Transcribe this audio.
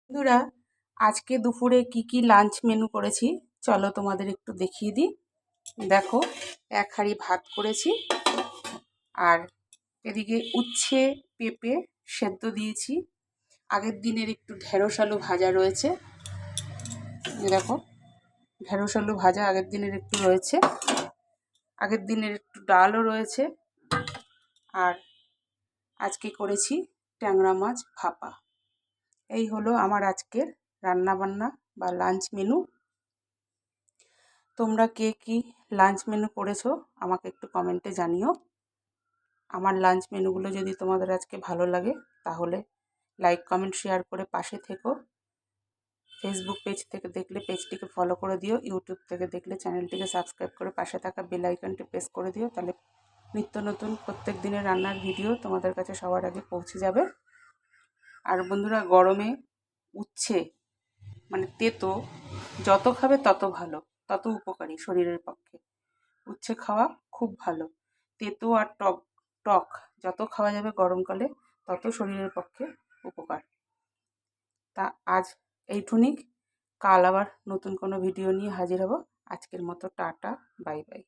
বন্ধুরা, আজকে দুপুরে কি লাঞ্চ মেনু করেছি চলো তোমাদের একটু দেখিয়ে দিই। দেখো, এক হাঁড়ি ভাত করেছি, আর এদিকে উচ্ছে পেঁপে সেদ্ধ দিয়েছি। আগের দিনের একটু ঢেঁড়স আলু ভাজা রয়েছে। দেখো, ঢেঁড়স আলু ভাজা আগের দিনের একটু রয়েছে, আগের দিনের একটু ডালও রয়েছে। আর আজকে করেছি ট্যাংরা মাছ ভাপা। এই হলো আমার আজকের রান্নাবান্না বা লাঞ্চ মেনু। তোমরা কে কি লাঞ্চ মেনু করেছো আমাকে একটু কমেন্টে জানিও। আমার লাঞ্চ মেনুগুলো যদি তোমাদের আজকে ভালো লাগে তাহলে লাইক কমেন্ট শেয়ার করে পাশে থেকো। ফেসবুক পেজ থেকে দেখলে পেজটিকে ফলো করে দিও, ইউটিউব থেকে দেখলে চ্যানেলটিকে সাবস্ক্রাইব করে পাশে থাকা বেল আইকনটি প্রেস করে দিও, তাহলে নিত্য নতুন প্রত্যেক দিনের রান্নার ভিডিও তোমাদের কাছে সবার আগে পৌঁছে যাবে। আর বন্ধুরা, গরমে উচ্ছে মানে তেতো যত খাবে তত ভালো, তত উপকারী শরীরের পক্ষে। উচ্ছে খাওয়া খুব ভালো। তেতো আর টক টক যত খাওয়া যাবে গরমকালে তত শরীরের পক্ষে উপকার। তা আজ এইটুকুই। কাল আবার নতুন কোনো ভিডিও নিয়ে হাজির হব। আজকের মতো টাটা, বাই বাই।